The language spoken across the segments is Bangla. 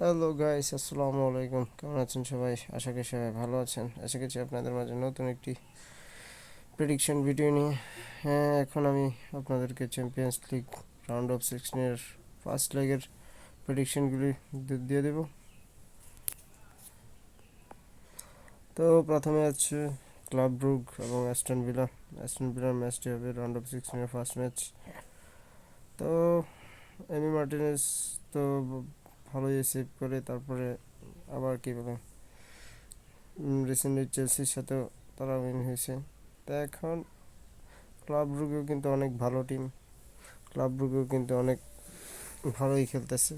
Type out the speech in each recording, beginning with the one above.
হ্যালো গাইস, আসসালামু আলাইকুম। কেমন আছেন সবাই? আশা করি সবাই ভালো আছেন। আশা করছি আপনাদের মাঝে নতুন একটি প্রেডিকশন ভিডিও নিয়ে। হ্যাঁ, এখন আমি আপনাদেরকে চ্যাম্পিয়ন্স লিগ রাউন্ড অফ 16-এর ফার্স্ট লেগের প্রেডিকশনগুলি দিয়ে দেব। তো প্রথমে আছে ক্লাব ব্রুগ এবং অ্যাস্টন ভিলার ম্যাচটি হবে রাউন্ড অফ 16-এর ফার্স্ট ম্যাচ। তো এমি মার্টিনেজ তো ভালোই সেভ করে, তারপরে আবার কী বলে রিসেন্টলি চেলসির সাথেও তারা উইন হয়েছে। তো এখন ক্লাব ব্রুগেও কিন্তু অনেক ভালো টিম, ক্লাব ব্রুগেও কিন্তু অনেক ভালোই খেলতেছে,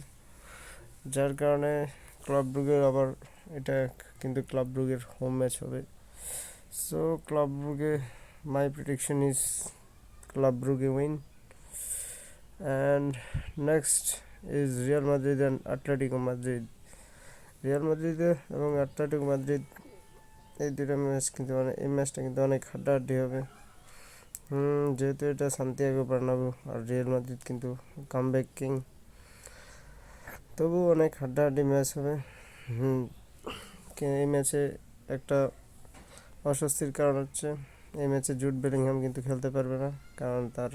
যার কারণে ক্লাব ব্রুগের আবার এটা কিন্তু ক্লাব ব্রুগের হোম ম্যাচ হবে। So club Brugge my prediction is club Brugge win. And next is Real Madrid and Atletico Madrid. Real মাদ্রিদে এবং আটলেটিকো মাদ্রিদ এই দুটো ম্যাচ কিন্তু এই ম্যাচটা কিন্তু অনেক হাড্ডাহাড্ডি হবে। যেহেতু এটা সান্তিয়াগো বার্নাব্যু আর রিয়াল মাদ্রিদ কিন্তু কামব্যাক কিং, তবু অনেক হাড্ডাহাড্ডি ম্যাচ হবে। এই ম্যাচে একটা অস্বস্তির কারণ হচ্ছে এই ম্যাচে জুড বেলিংহাম কিন্তু খেলতে পারবে না, কারণ তার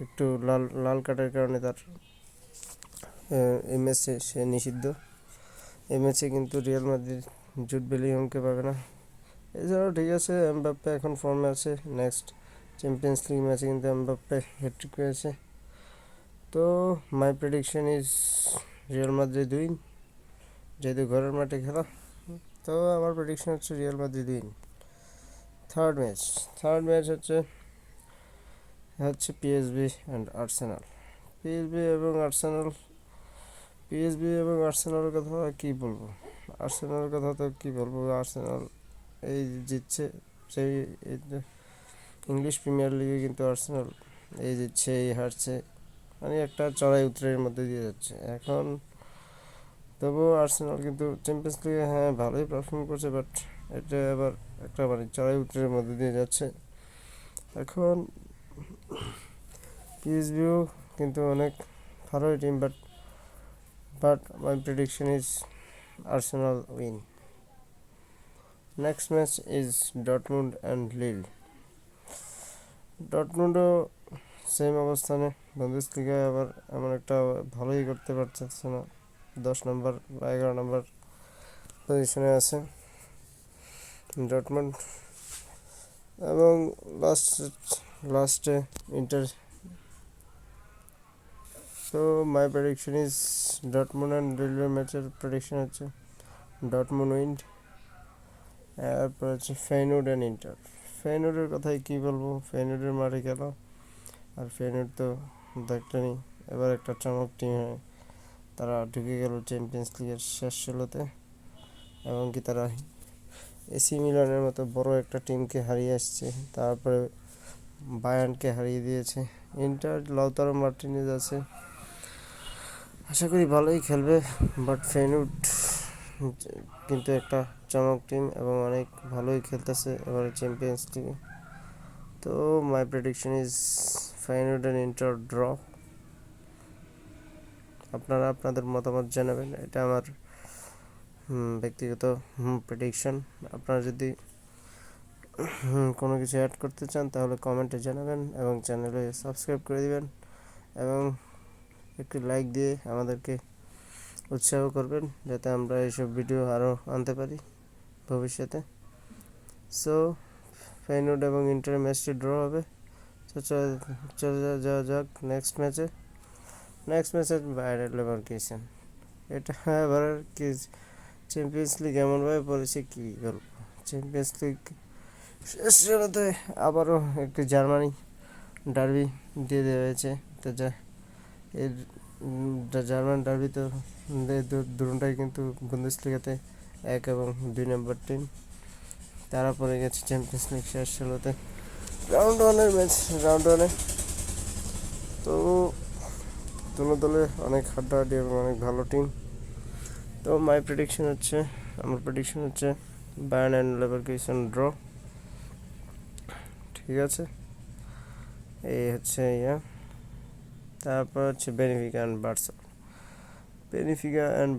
একটু লাল লাল কার্ডের কারণে তার এই ম্যাচে সে নিষিদ্ধ। এই ম্যাচে কিন্তু রিয়াল মাদ্রিদ জুড বেলিংহামকে পাবে না। এছাড়াও ঠিক আছে, এমবাপ্পে এখন ফর্মে আছে। নেক্সট চ্যাম্পিয়ন্স লিগ ম্যাচে কিন্তু এমবাপ্পে হ্যাটট্রিক পেয়েছে। তো মাই prediction is Real Madrid win, যেহেতু ঘরের মাঠে খেলা। তো আমার প্রেডিকশন হচ্ছে Real Madrid win. Third match হচ্ছে পিএসভি অ্যান্ড আর্সেনাল। পিএসভি এবং আর্সেনালের কথা কী বলবো, আর্সেনালের কথা তো কী বলবো। আর্সেনাল এই জিতছে, সেই ইংলিশ প্রিমিয়ার লিগে কিন্তু আর্সেনাল এই জিতছে এই হারছে, মানে একটা চড়াই উতরাইয়ের মধ্যে দিয়ে যাচ্ছে এখন। তবুও আর্সেনাল কিন্তু চ্যাম্পিয়ন্স লিগে হ্যাঁ ভালোই পারফর্ম করছে, বাট এটা আবার একটা মানে চড়াই উতরাইয়ের মধ্যে দিয়ে যাচ্ছে এখন। পিএসভিও কিন্তু অনেক ভালোই team, but my prediction is Arsenal win. Next match is Dortmund and লিল। ডটমুন্ডও সেম অবস্থানে বুন্দেসলিগায় আবার এমন একটা ভালোই করতে পারছে না, 10 নম্বর বা 11 নম্বর পজিশনে আছে ডটমুন্ড। এবং লাস্টে ইন্টার। তো মাই prediction is Dortmund and railway ম্যাচের প্রেডিকশন হচ্ছে ডটমুন্ড উইন। এরপর হচ্ছে ফেইনুর্ড অ্যান্ড ইন্টার। ফেইনুর্ডের কথাই কী বলবো, ফেইনুর্ডের মাঠে খেলা, আর ফেইনুর্ড তো দেখলেনি এবার একটা চমক টিম হয়, তারা ঢুকে গেল চ্যাম্পিয়ন্স লিগের শেষ 16-তে, এবং কি তারা এসি মিলানের মতো বড় একটা টিমকে হারিয়ে আসছে, তারপরে বায়ার্নকে হারিয়ে দিয়েছে। ইন্টার লাউতারো মার্টিনেজ আছে, আশা করি ভালোই খেলবে, বাট ফেইনুর্ড কিন্তু একটা চমক টিম এবং অনেক ভালোই খেলতেছে এবারে চ্যাম্পিয়ন্স লিগে। তো মাই prediction is Feyenoord and inter draw. আপনারা আপনাদের মতামত জানাবেন, এটা আমার ব্যক্তিগত প্রেডিকশন। আপনারা যদি কোনো কিছু অ্যাড করতে চান তাহলে কমেন্টে জানাবেন এবং চ্যানেলে সাবস্ক্রাইব করে দিবেন, এবং একটি লাইক দিয়ে আমাদেরকে উৎসাহ করবেন যাতে আমরা এইসব ভিডিও আরও আনতে পারি ভবিষ্যতে। সো ফেইনুর্ড এবং ইন্টার ম্যাচটি ড্র হবে। তো চলে যাওয়া যাক নেক্সট ম্যাচে বায়ার লেভারকুসেন। এটা এবার কি চ্যাম্পিয়ন্স লিগ এমনভাবে পড়েছে কী বলবো, চ্যাম্পিয়ন্স লিগ শেষ ষোলোতে আবারও একটি জার্মানি ডার্বি দিয়ে দেওয়া হয়েছে। তো এর জার্মান ডার্বি তো দুটোটাই কিন্তু বুন্দেসলিগাতে 1 এবং 2 নম্বর টিম, তারা পড়ে গেছে চ্যাম্পিয়ন্স লিগ শেষ 16-তে রাউন্ড ওয়ানে। তো দুটো দলে অনেক হাড্ডাহাড্ডি এবং অনেক ভালো টিম। তো আমার প্রেডিকশন হচ্ছে বায়ার্ন অ্যান্ড লেভারকুসেন ড্র। ঠিক আছে, এই হচ্ছে তারপর হচ্ছে Benfica and Barca. Benfica and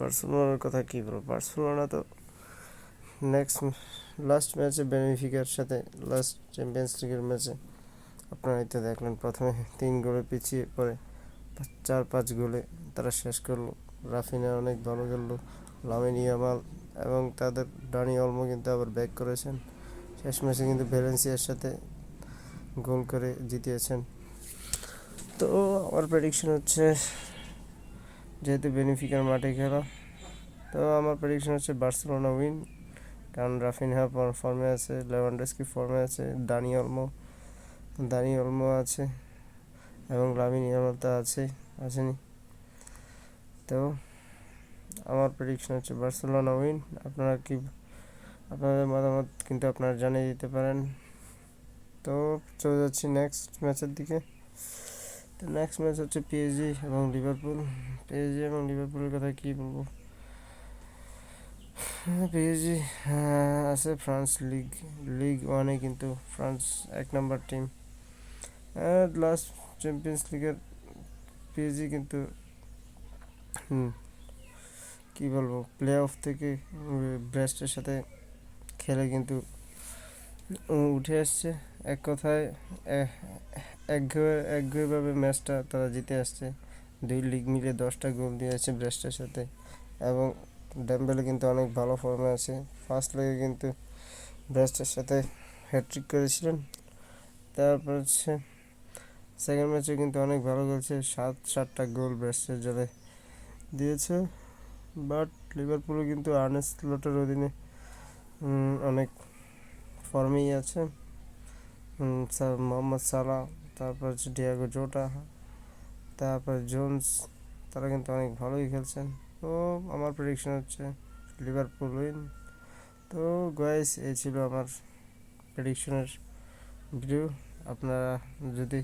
বার্সেলোনার কথা কী বলবো, বার্সেলোনা তো লাস্ট ম্যাচে বেনিফিকার সাথে লাস্ট চ্যাম্পিয়ন্স লিগের ম্যাচে আপনারা হয়তো দেখলেন, প্রথমে 3 গোলে পিছিয়ে পড়ে 4-5 গোলে তারা শেষ করলো। রাফিনা অনেক ভালো খেললো, লামিন ইয়ামাল এবং তাদের ডানি অলমো কিন্তু আবার ব্যাক করেছেন। শেষ ম্যাচে কিন্তু ভ্যালেন্সিয়ার সাথে গোল করে জিতিয়েছেন। তো আমার প্রেডিকশন হচ্ছে, যেহেতু বেনিফিকার মাঠে খেলা, তো আমার প্রেডিকশন হচ্ছে বার্সেলোনা উইন। কারণ রাফিনহা ফর্মে আছে, লেভানডস্কি ফর্মে আছে, দানি অলমো আছে এবং লামিন ইয়ামাল তো আসেনি। তো আমার প্রেডিকশন হচ্ছে বার্সেলোনা উইন। আপনাদের মতামত কিন্তু আপনারা জানিয়ে দিতে পারেন। তো চলে যাচ্ছি নেক্সট ম্যাচের দিকে। তো নেক্সট ম্যাচ হচ্ছে পিএসজি এবং লিভারপুলের কথা কী বলবো। পিএসজি আছে ফ্রান্স লিগ ওয়ানে, কিন্তু ফ্রান্স 1 নম্বর টিম। লাস্ট চ্যাম্পিয়ন্স লিগের পিএসজি কিন্তু কী বলবো, প্লে অফ থেকে ব্রেস্টের সাথে খেলে কিন্তু উঠে আসছে। এক কথায় একঘেয়েভাবে ম্যাচটা তারা জিতে আসছে। 2 লিগ মিলে 10টা গোল দিয়েছে ব্রেস্টের সাথে, এবং ডেম্বেলে কিন্তু অনেক ভালো ফর্মে আছে। ফার্স্ট লেগে কিন্তু ব্রেস্টের সাথে হ্যাট্রিক করেছিলেন। তারপর হচ্ছে সেকেন্ড ম্যাচে কিন্তু অনেক ভালো খেলছে, 7টা গোল ব্রেস্টের জলে দিয়েছে। বাট লিভারপুলও কিন্তু আর্নে স্লটের অধীনে অনেক ফর্মেই আছে। মোহাম্মদ সালাহ, তারপর হচ্ছে ডিয়াগো জোটা, তারপর জোন্স, তারা কিন্তু অনেক ভালোই খেলছেন। তো আমার প্রেডিকশন হচ্ছে লিভারপুল উইন। তো গাইস, এই ছিল আমার প্রেডিকশনের ভিডিও। আপনারা যদি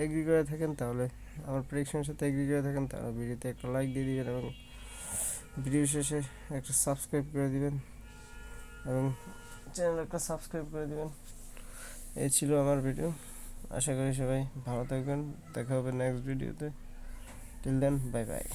এগ্রি করে থাকেন তাহলে, আমার প্রেডিকশনের সাথে এগ্রি করে থাকেন তাহলে ভিডিওতে একটা লাইক দিয়ে দিবেন এবং ভিডিও শেষে একটা সাবস্ক্রাইব করে দিবেন এবং চ্যানেল একটা সাবস্ক্রাইব করে দিবেন। এই ছিল আমার ভিডিও। আশা করি সবাই ভালো থাকবেন। দেখা হবে নেক্সট ভিডিওতে। Till then, bye by.